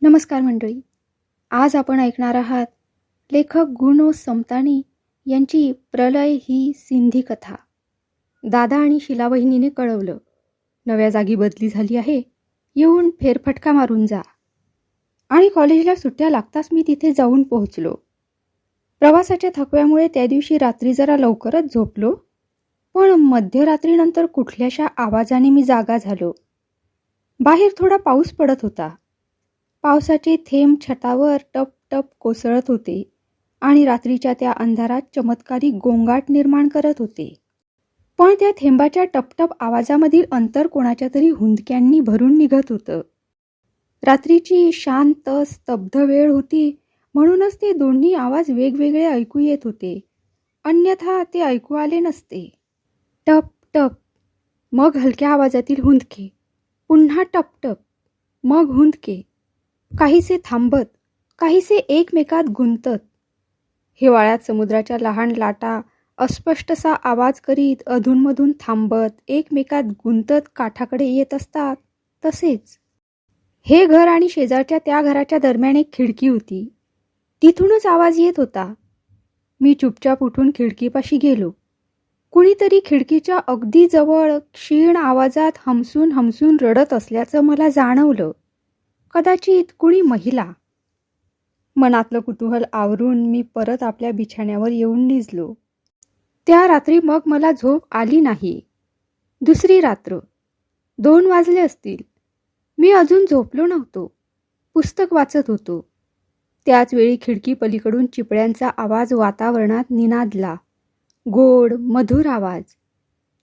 नमस्कार मंडळी. आज आपण ऐकणार आहात लेखक गु. समतानी यांची प्रलय ही सिंधी कथा. दादा आणि शिलावहिनीने कळवलं, नव्या जागी बदली झाली आहे, येऊन फेरफटका मारून जा. आणि कॉलेजला सुट्ट्या लागताच मी तिथे जाऊन पोहोचलो. प्रवासाच्या थकव्यामुळे त्या दिवशी रात्री जरा लवकरच झोपलो, पण मध्यरात्रीनंतर कुठल्याशा आवाजाने मी जागा झालो. बाहेर थोडा पाऊस पडत होता. पावसाचे थेंब छतावर टप टप कोसळत होते आणि रात्रीच्या त्या अंधारात चमत्कारी गोंगाट निर्माण करत होते. पण त्या थेंबाच्या टपटप आवाजामधील अंतर कोणाच्या तरी हुंदक्यांनी भरून निघत होतं. रात्रीची शांत स्तब्ध वेळ होती, म्हणूनच ते दोन्ही आवाज वेगवेगळे ऐकू येत होते, अन्यथा ते ऐकू आले नसते. टप टप, मग हलक्या आवाजातील हुंदके, पुन्हा टपटप, मग हुंदके, काहीसे थांबत, काहीसे एकमेकात गुंतत. हिवाळ्यात समुद्राच्या लहान लाटा अस्पष्टसा आवाज करीत अधूनमधून थांबत एकमेकात गुंतत काठाकडे येत असतात, तसेच. हे घर आणि शेजारच्या त्या घराच्या दरम्यान एक खिडकी होती. तिथूनच आवाज येत होता. मी चुपचाप उठून खिडकीपाशी गेलो. कुणीतरी खिडकीच्या अगदी जवळ क्षीण आवाजात हमसून हमसून रडत असल्याचं मला जाणवलं. कदाचित कुणी महिला. मनातलं कुतूहल आवरून मी परत आपल्या बिछाण्यावर येऊन निजलो. त्या रात्री मग मला झोप आली नाही. दुसरी रात्र. 2 वाजले असतील. मी अजून झोपलो नव्हतो. पुस्तक वाचत होतो. त्याच वेळी खिडकी पलीकडून चिपळ्यांचा आवाज वातावरणात निनादला. गोड मधुर आवाज.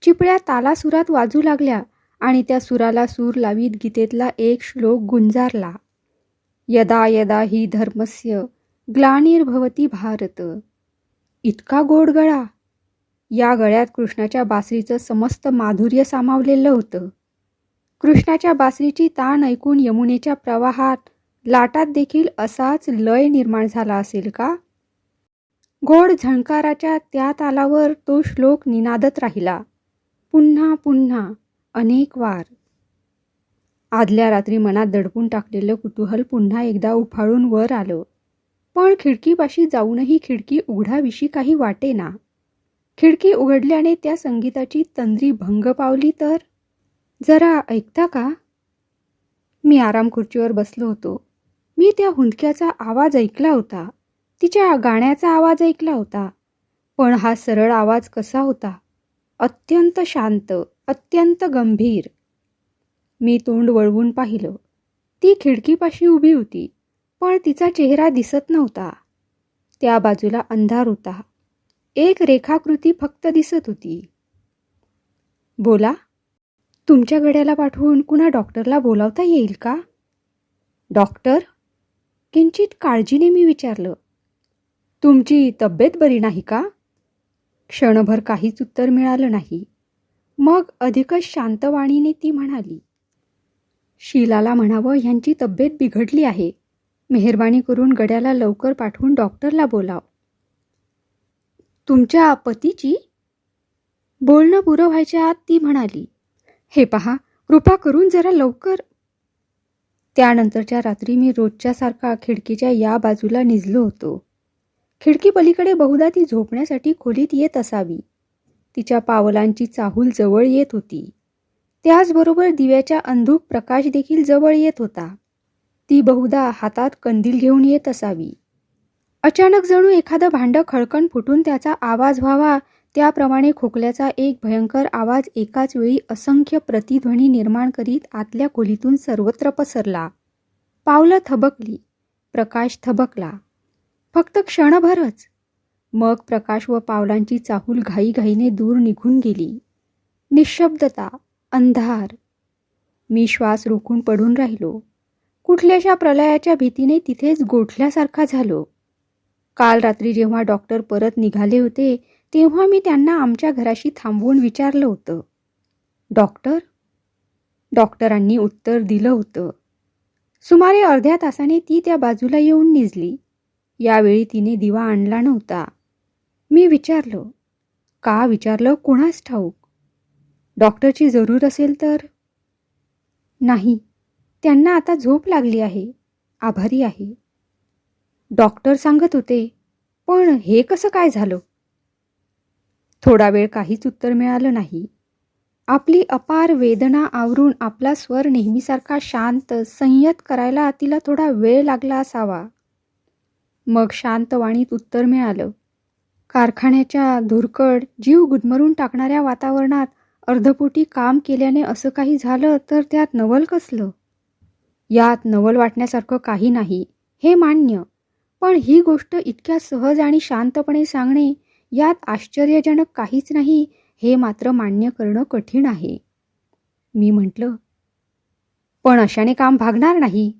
चिपळ्या तालासुरात वाजू लागल्या आणि त्या सुराला सूर लावीत गीतेतला एक श्लोक गुंजारला. यदा यदा हि धर्मस्य ग्लानिर्भवती भारत. इतका गोड गळा. या गळ्यात कृष्णाच्या बासरीचं समस्त माधुर्य सामावलेलं होतं. कृष्णाच्या बासरीची तान ऐकून यमुनेच्या प्रवाहात लाटात देखील असाच लय निर्माण झाला असेल का? गोड झणकाराच्या त्या तालावर तो श्लोक निनादत राहिला, पुन्हा पुन्हा, अनेक वार. आदल्या रात्री मनात दडपून टाकलेलं कुतूहल पुन्हा एकदा उफाळून वर आलं. पण खिडकीपाशी जाऊनही खिडकी उघडाविषयी काही वाटेना. खिडकी उघडल्याने त्या संगीताची तंद्री भंग पावली तर. जरा ऐकता का? मी आराम खुर्चीवर बसलो होतो. मी त्या हुंदक्याचा आवाज ऐकला होता. तिच्या गाण्याचा आवाज ऐकला होता. पण हा सरळ आवाज कसा होता? अत्यंत शांत, अत्यंत गंभीर. मी तोंड वळवून पाहिलं. ती खिडकीपाशी उभी होती, पण तिचा चेहरा दिसत नव्हता. त्या बाजूला अंधार होता. एक रेखाकृती फक्त दिसत होती. बोला, तुमच्या गड्याला पाठवून कुणा डॉक्टरला बोलावता येईल का? डॉक्टर? किंचित काळजीने मी विचारलं. तुमची तब्येत बरी नाही का? क्षणभर काहीच उत्तर मिळालं नाही. मग अधिकच शांतवाणीने ती म्हणाली, शीलाला म्हणावं ह्यांची तब्येत बिघडली आहे. मेहरबानी करून गड्याला लवकर पाठवून डॉक्टरला बोलाव. तुमच्या पतीची? बोलणं पुरं व्हायच्या आत ती म्हणाली, हे पहा, कृपा करून जरा लवकर. त्यानंतरच्या रात्री मी रोजच्यासारखा खिडकीच्या या बाजूला निजलो होतो. खिडकी पलीकडे बहुधा ती झोपण्यासाठी खोलीत येत असावी. तिच्या पावलांची चाहूल जवळ येत होती. त्याचबरोबर दिव्याच्या अंधुक प्रकाश देखील जवळ येत होता. ती बहुधा हातात कंदील घेऊन येत असावी. अचानक जणू एखादं भांडं खळकन फुटून त्याचा आवाज व्हावा, त्याप्रमाणे खोकल्याचा एक भयंकर आवाज एकाच वेळी असंख्य प्रतिध्वनी निर्माण करीत आतल्या खोलीतून सर्वत्र पसरला. पावलं थबकली. प्रकाश थबकला. फक्त क्षणभरच. मग प्रकाश व पावलांची चाहूल घाईघाईने दूर निघून गेली. निशब्दता, अंधार. मी श्वास रोखून पडून राहिलो. कुठल्याशा प्रलयाच्या भीतीने तिथेच गोठल्यासारखा झालो. काल रात्री जेव्हा डॉक्टर परत निघाले होते, तेव्हा मी त्यांना आमच्या घराशी थांबवून विचारलं होतं, डॉक्टर? डॉक्टरांनी उत्तर दिलं होतं. सुमारे अर्ध्या तासाने ती त्या बाजूला येऊन निजली. यावेळी तिने दिवा आणला नव्हता. मी विचारलं. का विचारलं कोणास ठाऊक. डॉक्टरची जरूर असेल तर? नाही, त्यांना आता झोप लागली आहे. आभारी आहे. डॉक्टर सांगत होते, पण हे कसं काय झालं? थोडा वेळ काहीच उत्तर मिळालं नाही. आपली अपार वेदना आवरून आपला स्वर नेहमीसारखा शांत, संयत करायला तिला थोडा वेळ लागला असावा. मग शांत वाणीत उत्तर मिळालं. कारखान्याच्या धुरकड, जीव गुदमरून टाकणाऱ्या वातावरणात अर्धपोटी काम केल्याने असं काही झालं तर त्यात नवल कसलं? यात नवल वाटण्यासारखं काही नाही, हे मान्य. पण ही गोष्ट इतक्या सहज आणि शांतपणे सांगणे, यात आश्चर्यजनक काहीच नाही, हे मात्र मान्य करणं कठीण आहे. मी म्हटलं, पण अशाने काम भागणार नाही.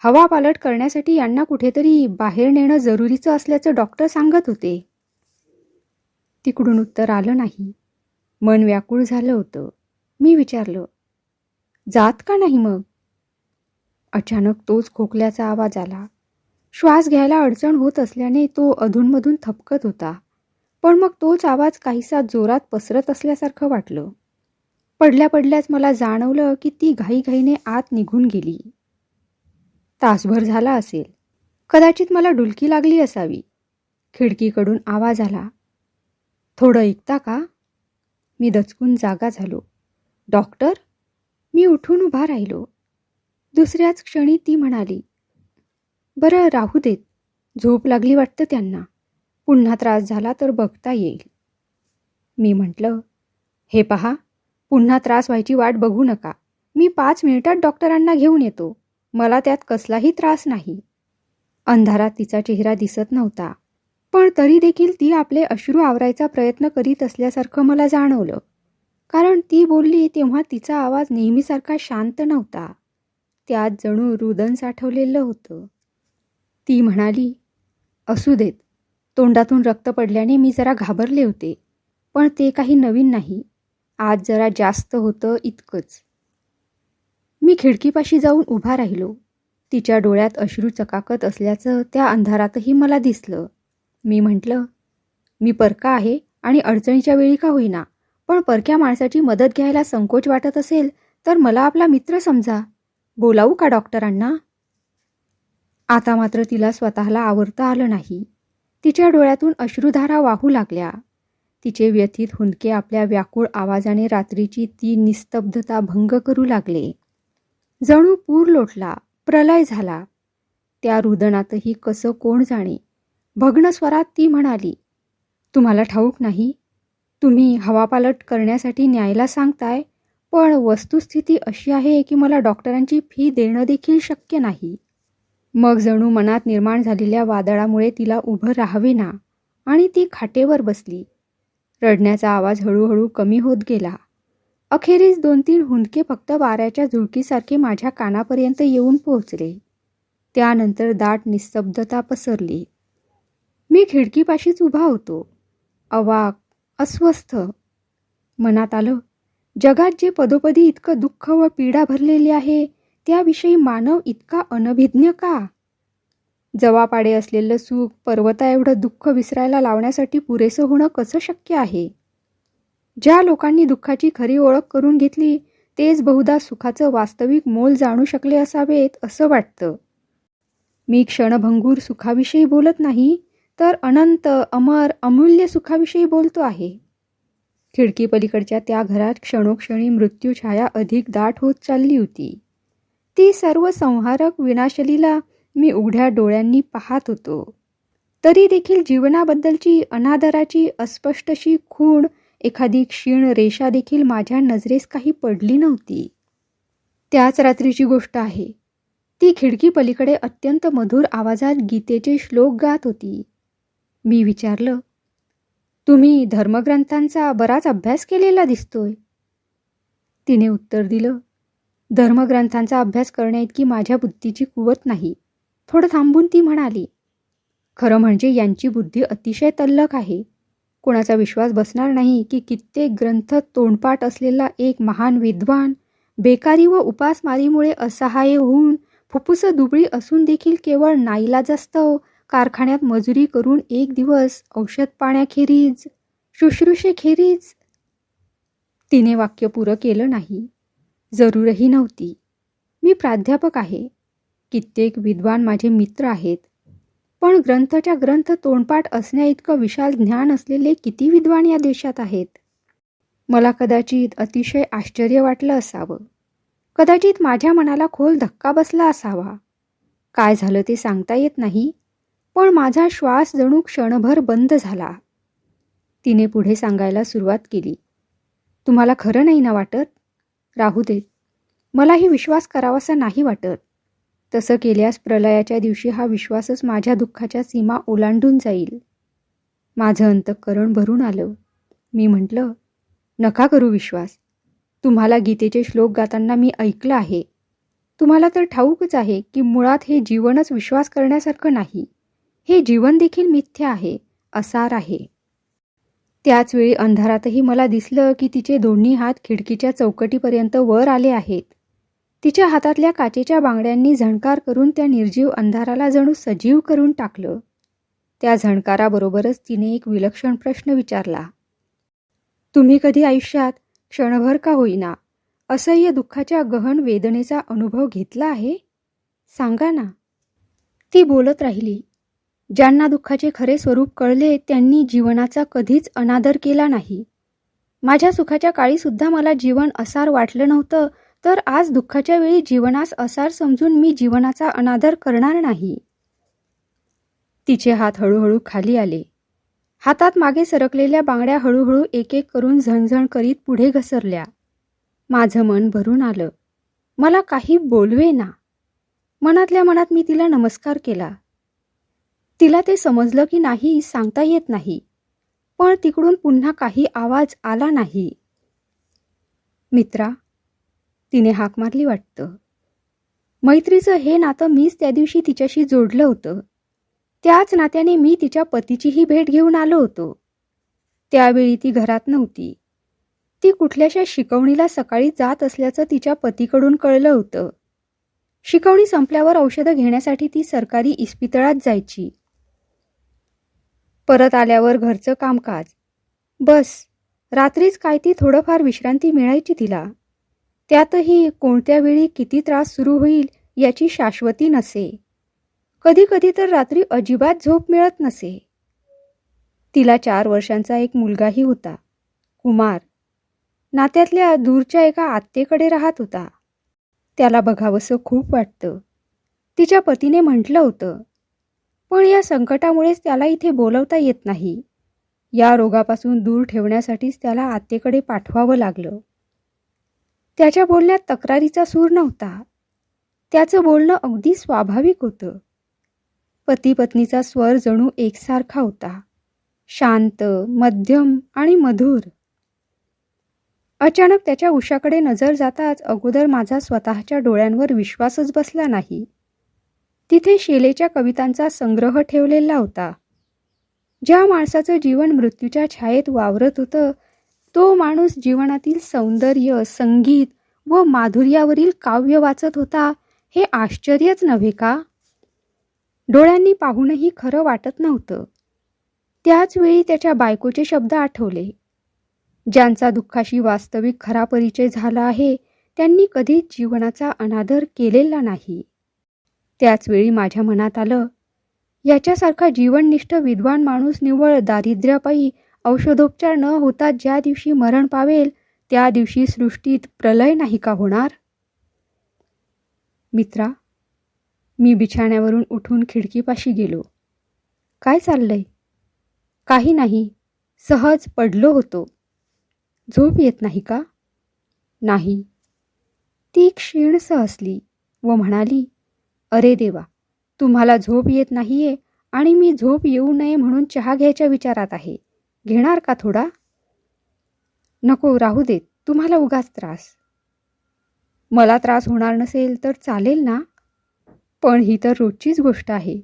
हवा पालट करण्यासाठी यांना कुठेतरी बाहेर नेणं जरुरीचं असल्याचं डॉक्टर सांगत होते. तिकडून उत्तर आलं नाही. मन व्याकुळ झालं होतं. मी विचारलं, जात का नाही मग? अचानक तोच खोकल्याचा आवाज आला. श्वास घ्यायला अडचण होत असल्याने तो अधूनमधून थपकत होता. पण मग तोच आवाज काहीसा जोरात पसरत असल्यासारखं वाटलं. पडल्या पडल्याच मला जाणवलं की ती घाईघाईने आत निघून गेली. तासभर झाला असेल. कदाचित मला डुलकी लागली असावी. खिडकीकडून आवाज आला, थोडं ऐकता का? मी दचकून जागा झालो. डॉक्टर? मी उठून उभा राहिलो. दुसऱ्याच क्षणी ती म्हणाली, बरं राहू देत, झोप लागली वाटतं त्यांना. पुन्हा त्रास झाला तर बघता येईल. मी म्हटलं, हे पहा, पुन्हा त्रास व्हायची वाट बघू नका. मी 5 मिनिटात डॉक्टरांना घेऊन येतो. मला त्यात कसलाही त्रास नाही. अंधारात तिचा चेहरा दिसत नव्हता, पण तरी देखील ती आपले अश्रू आवरायचा प्रयत्न करीत असल्यासारखं मला जाणवलं. कारण ती बोलली तेव्हा तिचा आवाज नेहमीसारखा शांत नव्हता. त्यात जणू रुदन साठवलेलं होतं. ती म्हणाली, असू देत. तोंडातून रक्त पडल्याने मी जरा घाबरले होते, पण ते काही नवीन नाही. आज जरा जास्त होतं इतकंच. मी खिडकीपाशी जाऊन उभा राहिलो. तिच्या डोळ्यात अश्रू चकाकत असल्याचं त्या अंधारातही मला दिसलं. मी म्हटलं, मी परका आहे आणि अडचणीच्या वेळी का होईना, पण परक्या माणसाची मदत घ्यायला संकोच वाटत असेल तर मला आपला मित्र समजा. बोलावू का डॉक्टरांना? आता मात्र तिला स्वतःला आवरता आलं नाही. तिच्या डोळ्यातून अश्रुधारा वाहू लागल्या. तिचे व्यथित हुंदके आपल्या व्याकुळ आवाजाने रात्रीची ती निस्तब्धता भंग करू लागले. जणू पूर लोटला, प्रलय झाला. त्या रुदनातही कसं कोण जाणे. भग्न स्वरात ती म्हणाली, तुम्हाला ठाऊक नाही? तुम्ही हवापालट करण्यासाठी न्यायला सांगताय, पण वस्तुस्थिती अशी आहे की मला डॉक्टरांची फी देणं देखील शक्य नाही. मग जणू मनात निर्माण झालेल्या वादळामुळे तिला उभं राहावेना आणि ती खाटेवर बसली. रडण्याचा आवाज हळूहळू कमी होत गेला. अखेरीस 2-3 हुंदके फक्त वाऱ्याच्या झुळकीसारखे माझ्या कानापर्यंत येऊन पोहोचले. त्यानंतर दाट निस्तब्धता पसरली. मी खिडकीपाशीच उभा होतो, अवाक, अस्वस्थ. मनात आलं, जगात जे पदोपदी इतकं दुःख व पीडा भरलेली आहे, त्याविषयी मानव इतका अनभिज्ञ का? जवापाडे असलेलं सुख पर्वता एवढं दुःख विसरायला लावण्यासाठी पुरेसं होणं कसं शक्य आहे? ज्या लोकांनी दुःखाची खरी ओळख करून घेतली, तेच बहुधा सुखाचं वास्तविक मोल जाणू शकले असावेत असं वाटतं. मी क्षणभंगूर सुखाविषयी बोलत नाही, तर अनंत, अमर, अमूल्य सुखाविषयी बोलतो आहे. खिडकीपलीकडच्या त्या घरात क्षणोक्षणी मृत्यूछाया अधिक दाट होत चालली होती. ती सर्व संहारक विनाशलीला मी उघड्या डोळ्यांनी पाहत होतो. तरी देखील जीवनाबद्दलची अनादराची अस्पष्टशी खूण, एखादी क्षीण रेषा देखील माझ्या नजरेस काही पडली नव्हती. त्याच रात्रीची गोष्ट आहे. ती खिडकी पलीकडे अत्यंत मधुर आवाजात गीतेचे श्लोक गात होती. मी विचारलं, तुम्ही धर्मग्रंथांचा बराच अभ्यास केलेला दिसतोय. तिने उत्तर दिलं, धर्मग्रंथांचा अभ्यास करण्याइतकी माझ्या बुद्धीची कुवत नाही. थोडं थांबून ती म्हणाली, खरं म्हणजे यांची बुद्धी अतिशय तल्लख आहे. कोणाचा विश्वास बसणार नाही की कित्येक ग्रंथ तोंडपाठ असलेला एक महान विद्वान बेकारी व उपासमारीमुळे असहाय्य होऊन फुफ्फुसं दुबळी असून देखील केवळ नाईलाजास्तव कारखान्यात मजुरी करून एक दिवस औषध पाण्याखेरीज, शुश्रूषेखेरीज. तिने वाक्य पुरं केलं नाही. जरूरही नव्हती. मी प्राध्यापक आहे. कित्येक विद्वान माझे मित्र आहेत, पण ग्रंथच्या ग्रंथ तोंडपाठ असण्याइतकं विशाल ज्ञान असलेले किती विद्वान या देशात आहेत. मला कदाचित अतिशय आश्चर्य वाटलं असावं. कदाचित माझ्या मनाला खोल धक्का बसला असावा. काय झालं ते सांगता येत नाही, पण माझा श्वास जणू क्षणभर बंद झाला. तिने पुढे सांगायला सुरुवात केली. तुम्हाला खरं नाही ना वाटत? राहू देत. मलाही विश्वास करावासा नाही वाटत. तसं केल्यास प्रलयाच्या दिवशी हा विश्वासच माझ्या दुःखाच्या सीमा ओलांडून जाईल. माझं अंतःकरण भरून आलं. मी म्हटलं, नका करू विश्वास. तुम्हाला गीतेचे श्लोक गाताना मी ऐकलं आहे. तुम्हाला तर ठाऊकच आहे की मुळात हे जीवनच विश्वास करण्यासारखं नाही. हे जीवन देखील मिथ्या आहे, असार आहे. त्याचवेळी अंधारातही मला दिसलं की तिचे दोन्ही हात खिडकीच्या चौकटीपर्यंत वर आले आहेत. तिच्या हातातल्या काचेच्या बांगड्यांनी झणकार करून त्या निर्जीव अंधाराला जणू सजीव करून टाकलं. त्या झणकाराबरोबरच तिने एक विलक्षण प्रश्न विचारला. तुम्ही कधी आयुष्यात क्षणभर का होईना असह्य दुःखाच्या गहन वेदनेचा अनुभव घेतला आहे? सांगा ना. ती बोलत राहिली. ज्यांना दुःखाचे खरे स्वरूप कळले त्यांनी जीवनाचा कधीच अनादर केला नाही. माझ्या सुखाच्या काळीसुद्धा मला जीवन असार वाटलं नव्हतं, तर आज दुःखाच्या वेळी जीवनास असार समजून मी जीवनाचा अनादर करणार नाही. तिचे हात हळूहळू खाली आले. हातात मागे सरकलेल्या बांगड्या हळूहळू एक एक करून झणझण करीत पुढे घसरल्या. माझं मन भरून आलं. मला काही बोलवेना. मनातल्या मनात मी तिला नमस्कार केला. तिला ते समजलं की नाही सांगता येत नाही, पण तिकडून पुन्हा काही आवाज आला नाही. मित्रा, तिने हाक मारली वाटतं. मैत्रीचं हे नातं मीच त्या दिवशी तिच्याशी जोडलं होतं. त्याच नात्याने मी तिच्या पतीचीही भेट घेऊन आलो होतो. त्यावेळी ती घरात नव्हती. ती कुठल्याशा शिकवणीला सकाळी जात असल्याचं तिच्या पतीकडून कळलं होतं. शिकवणी संपल्यावर औषधं घेण्यासाठी ती सरकारी इस्पितळात जायची. परत आल्यावर घरचं कामकाज. बस, रात्रीच काय ती थोडंफार विश्रांती मिळायची तिला. त्यातही कोणत्या वेळी किती त्रास सुरू होईल याची शाश्वती नसे. कधी कधी तर रात्री अजिबात झोप मिळत नसे. तिला 4 वर्षांचा एक मुलगाही होता, कुमार. नात्यातल्या दूरच्या एका आत्तेकडे राहत होता. त्याला बघावंसं खूप वाटतं. तिच्या पतीने म्हटलं होतं, पण या संकटामुळेच त्याला इथे बोलवता येत नाही. या रोगापासून दूर ठेवण्यासाठीच त्याला आत्तेकडे पाठवावं लागलं. त्याच्या बोलण्यात तक्रारीचा सूर नव्हता. त्याचं बोलणं अगदी स्वाभाविक होतं. पती पत्नीचा स्वर जणू एकसारखा होता, शांत, मध्यम आणि मधुर. अचानक त्याच्या उशाकडे नजर जाताच अगोदर माझा स्वतःच्या डोळ्यांवर विश्वासच बसला नाही. तिथे शेलेच्या कवितांचा संग्रह ठेवलेला होता. ज्या माणसाचं जीवन मृत्यूच्या छायेत वावरत होतं, तो माणूस जीवनातील सौंदर्य, संगीत व माधुर्यावरील काव्य वाचत होता, हे आश्चर्यच नव्हे का? डोळ्यांनी पाहूनही खरं वाटत नव्हतं. त्याच वेळी त्याच्या बायकोचे शब्द आठवले. ज्यांचा दुःखाशी वास्तविक खरा परिचय झाला आहे, त्यांनी कधीच जीवनाचा अनादर केलेला नाही. त्याच वेळी माझ्या मनात आलं, याच्यासारखा जीवननिष्ठ विद्वान माणूस निव्वळ दारिद्र्यापायी औषधोपचार न होता ज्या दिवशी मरण पावेल, त्या दिवशी सृष्टीत प्रलय नाही का होणार? मित्रा, मी बिछाण्यावरून उठून खिडकीपाशी गेलो. काय चाललंय? काही नाही, सहज पडलो होतो. झोप येत नाही का? नाही. ती क्षीणस हसली व म्हणाली, अरे देवा, तुम्हाला झोप येत नाहीये आणि मी झोप येऊ नये म्हणून चहा घ्यायच्या विचारात आहे. घेणार का थोडा? नको, राहू देत. तुम्हाला उगाच त्रास. मला त्रास होणार नसेल तर चालेल ना? पण ही तर रोजचीच गोष्ट आहे.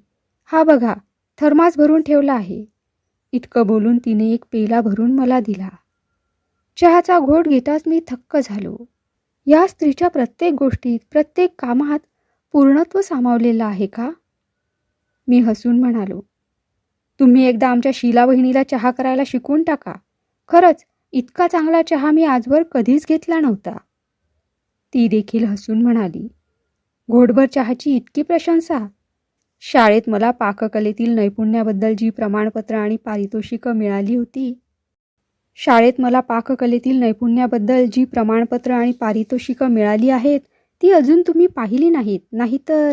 हा बघा, थर्मास भरून ठेवला आहे. इतकं बोलून तिने एक पेला भरून मला दिला. चहाचा घोट घेताच मी थक्क झालो. या स्त्रीच्या प्रत्येक गोष्टीत, प्रत्येक कामात पूर्णत्व सामावलेलं आहे का? मी हसून म्हणालो, तुम्ही एकदा आमच्या शीला वहिनीला चहा करायला शिकवून टाका. खरंच इतका चांगला चहा मी आजवर कधीच घेतला नव्हता. ती देखील हसून म्हणाली, घोटभर चहाची इतकी प्रशंसा. शाळेत मला पाककलेतील नैपुण्याबद्दल जी प्रमाणपत्र आणि पारितोषिकं मिळाली होती आहेत ती अजून तुम्ही पाहिली नाहीत. नाहीतर.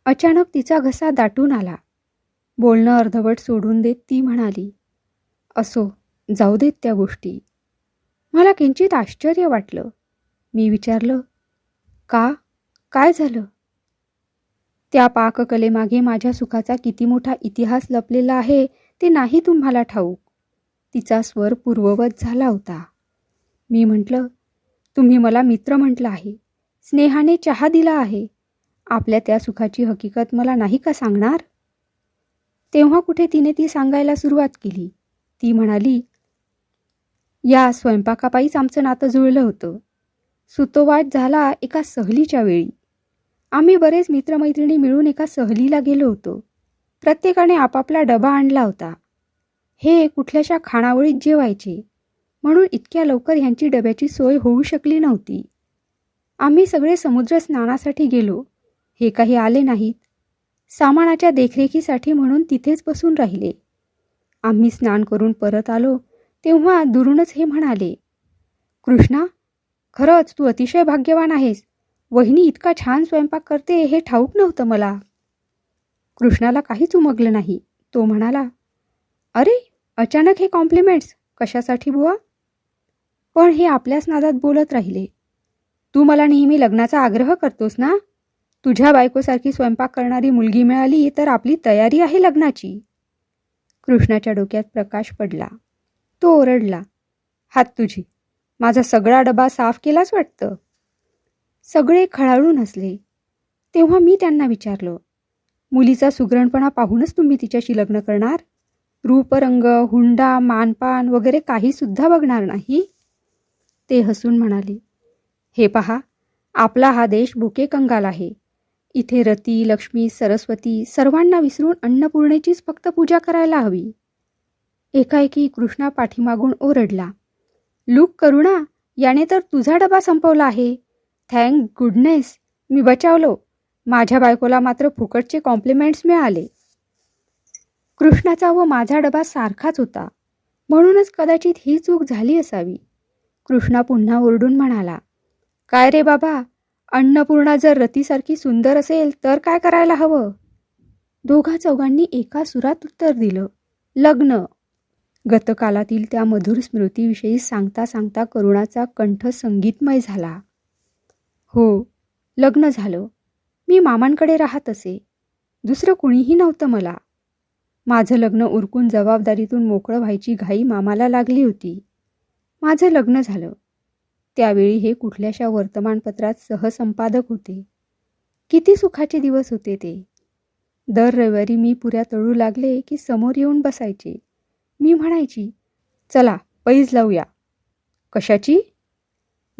अचानक तिचा घसा दाटून आला. बोलणं अर्धवट सोडून देत ती म्हणाली, असो, जाऊ देत त्या गोष्टी. मला किंचित आश्चर्य वाटलं. मी विचारलं, का? काय झालं? त्या पाककलेमागे माझ्या सुखाचा किती मोठा इतिहास लपलेला आहे ते नाही तुम्हाला ठाऊक. तिचा स्वर पूर्ववत झाला होता. मी म्हटलं, तुम्ही मला मित्र म्हटलं आहे, स्नेहाने चहा दिला आहे. आपल्या त्या सुखाची हकीकत मला नाही का सांगणार? तेव्हा कुठे तिने ती सांगायला सुरुवात केली. ती म्हणाली, या स्वयंपाकापायीच आमचं नातं जुळलं होतं. सुतोवाच झाला एका सहलीच्या वेळी. आम्ही बरेच मित्रमैत्रिणी मिळून एका सहलीला गेलो होतो. प्रत्येकाने आपापला डबा आणला होता. हे कुठल्याशा खानावळीत जेवायचे, म्हणून इतक्या लवकर ह्यांची डब्याची सोय होऊ शकली नव्हती. आम्ही सगळे समुद्र स्नानासाठी गेलो. हे काही आले नाहीत. सामानाच्या देखरेखीसाठी म्हणून तिथेच बसून राहिले. आम्ही स्नान करून परत आलो तेव्हा दुरूनच हे म्हणाले, कृष्णा, खरंच तू अतिशय भाग्यवान आहेस. वहिनी इतका छान स्वयंपाक करते हे ठाऊक नव्हतं मला. कृष्णाला काहीच उमगलं नाही. तो म्हणाला, अरे, अचानक हे कॉम्प्लिमेंट्स कशासाठी बुवा? पण हे आपल्याच नादात बोलत राहिले. तू मला नेहमी लग्नाचा आग्रह करतोस ना? तुझ्या बायकोसारखी स्वयंपाक करणारी मुलगी मिळाली तर आपली तयारी आहे लग्नाची. कृष्णाच्या डोक्यात प्रकाश पडला. तो ओरडला, हात तुझी, माझा सगळा डबा साफ केलाच वाटतं. सगळे खळाळून हसले. तेव्हा मी त्यांना विचारलं, मुलीचा सुगरणपणा पाहूनच तुम्ही तिच्याशी लग्न करणार? रूपरंग, हुंडा, मानपान वगैरे काही सुद्धा बघणार नाही? ते हसून म्हणाले, हे पहा, आपला हा देश भुके कंगाल आहे. इथे रती, लक्ष्मी, सरस्वती सर्वांना विसरून अन्नपूर्णेचीच फक्त पूजा करायला हवी. एकाएकी कृष्णा पाठीमागून ओरडला, लूक करुणा, याने तर तुझा डबा संपवला आहे. थँक गुडनेस, मी बचावलो. माझ्या बायकोला मात्र फुकटचे कॉम्प्लिमेंट्स मिळाले. कृष्णाचा व माझा डबा सारखाच होता, म्हणूनच कदाचित ही चूक झाली असावी. कृष्णा पुन्हा ओरडून म्हणाला, काय रे बाबा, अन्नपूर्णा जर रतीसारखी सुंदर असेल तर काय करायला हवं? दोघा चौघांनी एका सुरात उत्तर दिलं, लग्न. गतकालातील त्या मधुर स्मृतीविषयी सांगता सांगता करुणाचा कंठ संगीतमय झाला. हो, लग्न झालं. मी मामांकडे राहत असे. दुसरं कुणीही नव्हतं मला. माझं लग्न उरकून जबाबदारीतून मोकळं व्हायची घाई मामाला लागली होती. माझं लग्न झालं. त्यावेळी हे कुठल्याशा वर्तमानपत्रात सहसंपादक होते. किती सुखाचे दिवस होते ते. दर रविवारी मी पुऱ्या तळू लागले की समोर येऊन बसायचे. मी म्हणायची, चला पैज लावूया. कशाची?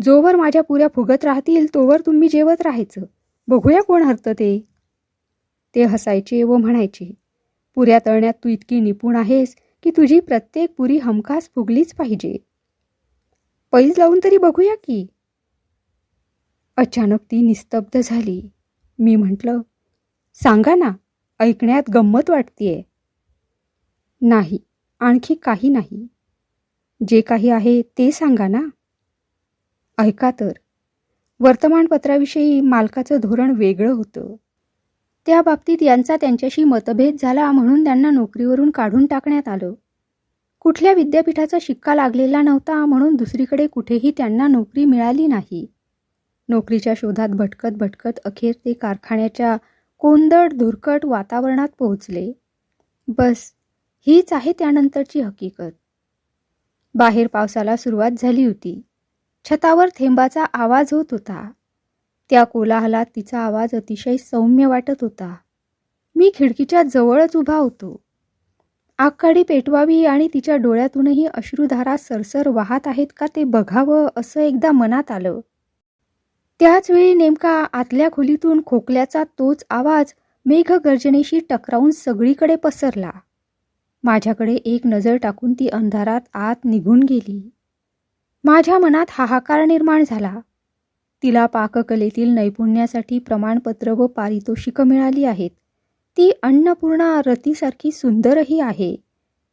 जोवर माझ्या पुऱ्या फुगत राहतील तोवर तुम्ही जेवत राहायचं. बघूया कोण हरतं ते. ते हसायचे व म्हणायचे, पुऱ्या तळण्यात तू इतकी निपुण आहेस की तुझी प्रत्येक पुरी हमखास फुगलीच पाहिजे. पैज लावून तरी बघूया की. अचानक ती निस्तब्ध झाली. मी म्हटलं, सांगा ना, ऐकण्यात गंमत वाटतेय. नाही, आणखी काही नाही. जे काही आहे ते सांगा ना. ऐका तर. वर्तमानपत्राविषयी मालकाचं धोरण वेगळं होतं. त्या बाबतीत यांचा त्यांच्याशी मतभेद झाला म्हणून त्यांना नोकरीवरून काढून टाकण्यात आलं. कुठल्या विद्यापीठाचा शिक्का लागलेला नव्हता म्हणून दुसरीकडे कुठेही त्यांना नोकरी मिळाली नाही. नोकरीच्या शोधात भटकत भटकत अखेर ते कारखान्याच्या कोंदट धुरकट वातावरणात पोहोचले. बस, हीच आहे त्यानंतरची हकीकत. बाहेर पावसाला सुरुवात झाली होती. छतावर थेंबाचा आवाज होत होता. त्या कोलाहलात तिचा आवाज अतिशय सौम्य वाटत होता. मी खिडकीच्या जवळच उभा होतो. आगगाडी पेटवावी आणि तिच्या डोळ्यातूनही अश्रुधारा सरसर वाहत आहेत का ते बघावं असं एकदा मनात आलं. त्याच वेळी नेमका आतल्या खोलीतून खोकल्याचा तोच आवाज मेघगर्जनेशी टकरावून सगळीकडे पसरला. माझ्याकडे एक नजर टाकून ती अंधारात आत निघून गेली. माझ्या मनात हाहाकार निर्माण झाला. तिला पाककलेतील नैपुण्यासाठी प्रमाणपत्र व पारितोषिकं मिळाली आहेत. ती अन्नपूर्णा रतीसारखी सुंदरही आहे.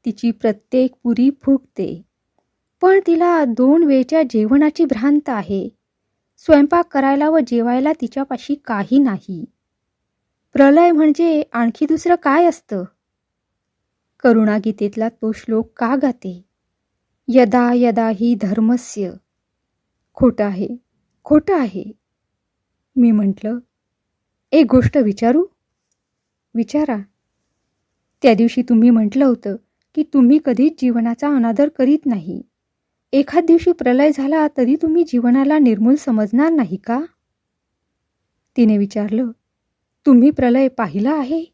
तिची प्रत्येक पुरी फुगते. पण तिला 2 वेळच्या जेवणाची भ्रांत आहे. स्वयंपाक करायला व जेवायला तिच्यापाशी काही नाही. प्रलय म्हणजे आणखी दुसरं काय असतं? करुणागीतेतला तो श्लोक का गाते? यदा यदा हि धर्मस्य. खोटं आहे, खोटं आहे. मी म्हटलं, एक गोष्ट विचारू? विचारा. त्या दिवशी तुम्ही म्हटलं होतं की तुम्ही कधीच जीवनाचा अनादर करीत नाही. एखाद दिवशी प्रलय झाला तरी तुम्ही जीवनाला निर्मूल समजणार नाही का? तिने विचारलं, तुम्ही प्रलय पाहिला आहे?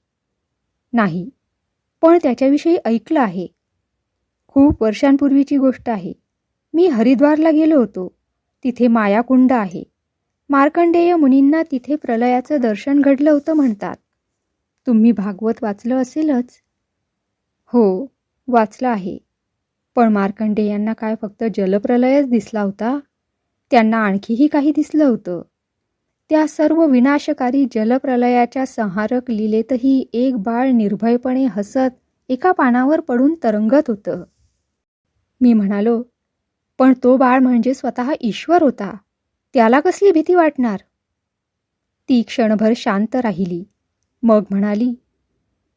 नाही, पण त्याच्याविषयी ऐकलं आहे. खूप वर्षांपूर्वीची गोष्ट आहे. मी हरिद्वारला गेलो होतो. तिथे मायाकुंड आहे. मार्कंडेय मुनींना तिथे प्रलयाचं दर्शन घडलं होतं म्हणतात. तुम्ही भागवत वाचलं असेलच. हो, वाचलं आहे. पण मार्कंडेयांना काय फक्त जलप्रलयच दिसला होता? त्यांना आणखीही काही दिसलं होतं. त्या सर्व विनाशकारी जलप्रलयाच्या संहारक लीलेतही एक बाळ निर्भयपणे हसत एका पानावर पडून तरंगत होतं. मी म्हणालो, पण तो बाळ म्हणजे स्वतः ईश्वर होता. त्याला कसली भीती वाटणार? ती क्षणभर शांत राहिली. मग म्हणाली,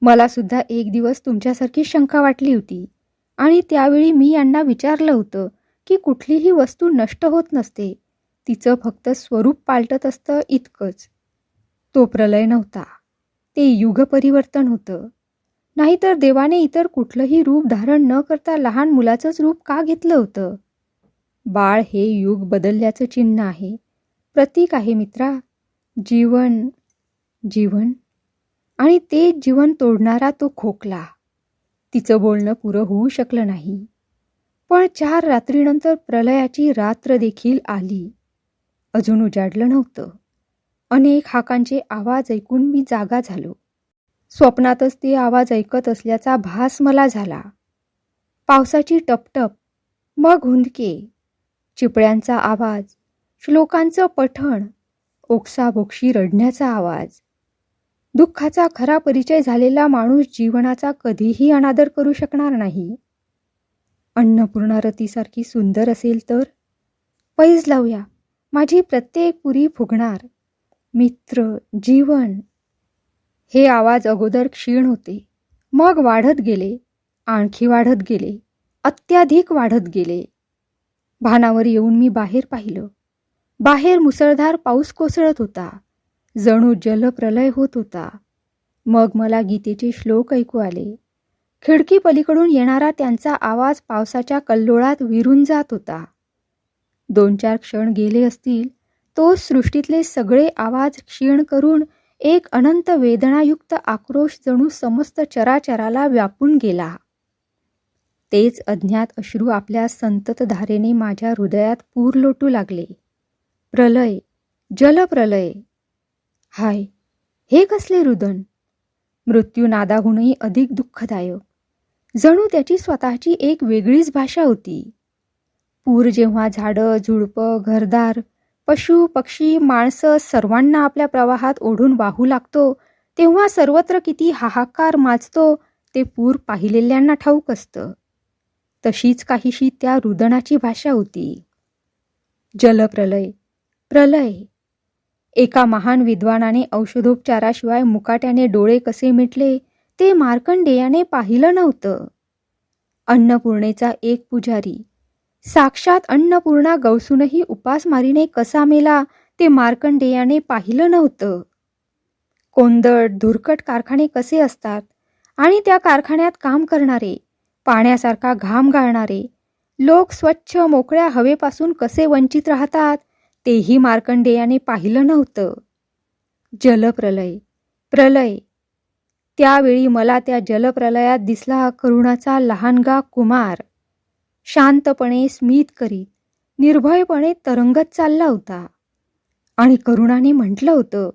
मला सुद्धा एक दिवस तुमच्यासारखी शंका वाटली होती. आणि त्यावेळी मी यांना विचारलं होतं की कुठलीही वस्तू नष्ट होत नसते. तिचं फक्त स्वरूप पालटत असतं इतकंच. तो प्रलय नव्हता. ते युगपरिवर्तन होतं. नाहीतर देवाने इतर कुठलंही रूप धारण न करता लहान मुलाचंच रूप का घेतलं होतं? बाळ हे युग बदलल्याचं चिन्ह आहे, प्रतीक आहे मित्रा. जीवन जीवन आणि ते जीवन तोडणारा तो खोकला. तिचं बोलणं पुरं होऊ शकलं नाही. पण 4 रात्रीनंतर प्रलयाची रात्र देखील आली. अजून उजाडलं नव्हतं. अनेक हाकांचे आवाज ऐकून मी जागा झालो. स्वप्नातच ते आवाज ऐकत असल्याचा भास मला झाला. पावसाची टपटप, मग हुंदके, चिपळ्यांचा आवाज, श्लोकांचं पठण, ओक्साबोक्शी रडण्याचा आवाज. दुःखाचा खरा परिचय झालेला माणूस जीवनाचा कधीही अनादर करू शकणार नाही. अन्नपूर्णा रतीसारखी सुंदर असेल तर? पैज लावूया, माझी प्रत्येक पुरी फुगणार. मित्र, जीवन. हे आवाज अगोदर क्षीण होते, मग वाढत गेले, आणखी वाढत गेले, अत्याधिक वाढत गेले. भानावर येऊन मी बाहेर पाहिलं. बाहेर मुसळधार पाऊस कोसळत होता. जणू जलप्रलय होत होता. मग मला गीतेचे श्लोक ऐकू आले. खिडकी पलीकडून येणारा त्यांचा आवाज पावसाच्या कल्लोळात विरून जात होता. 2-4 क्षण गेले असतील, तो सृष्टीतले सगळे आवाज क्षीण करून एक अनंत वेदनायुक्त आक्रोश जणू समस्त चराचराला व्यापून गेला. तेच अज्ञात अश्रू आपल्या संततधारेने माझ्या हृदयात पूर लोटू लागले. प्रलय, जलप्रलय. हाय, हे कसले रुदन! मृत्यू नादाहूनही अधिक दुःखदायक. जणू त्याची स्वतःची एक वेगळीच भाषा होती. पूर जेव्हा झाडं, झुडपं, घरदार, पशु, पक्षी, माणसं सर्वांना आपल्या प्रवाहात ओढून वाहू लागतो, तेव्हा सर्वत्र किती हाहाकार माजतो ते पूर पाहिलेल्यांना ठाऊक असतं. तशीच काहीशी त्या रुदनाची भाषा होती. जलप्रलय, प्रलय. एका महान विद्वानाने औषधोपचाराशिवाय मुकाट्याने डोळे कसे मिटले ते मार्कंडेयाने पाहिलं नव्हतं. अन्नपूर्णेचा एक पुजारी, साक्षात अन्नपूर्णा गवसूनही उपासमारीने कसा मेला ते मार्कंडेयाने पाहिलं नव्हतं. कोंदट, धुरकट कारखाने कसे असतात आणि त्या कारखान्यात काम करणारे, पाण्यासारखा घाम गाळणारे लोक स्वच्छ मोकळ्या हवेपासून कसे वंचित राहतात तेही मार्कंडेयाने पाहिलं नव्हतं. जलप्रलय, प्रलय. त्यावेळी मला त्या जलप्रलयात दिसला करुणाचा लहानगा कुमार. शांतपणे स्मित करीत, निर्भयपणे तरंगत चालला होता. आणि करुणाने म्हटलं होतं,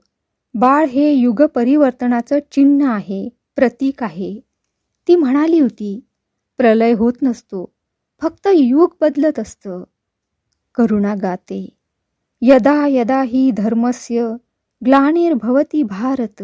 बाळ हे युग परिवर्तनाचं चिन्ह आहे, प्रतीक आहे. ती म्हणाली होती, प्रलय होत नसतो, फक्त युग बदलत असतं. करुणा गाते, यदा यदा हि धर्मस्य ग्लानिर्भवति भारत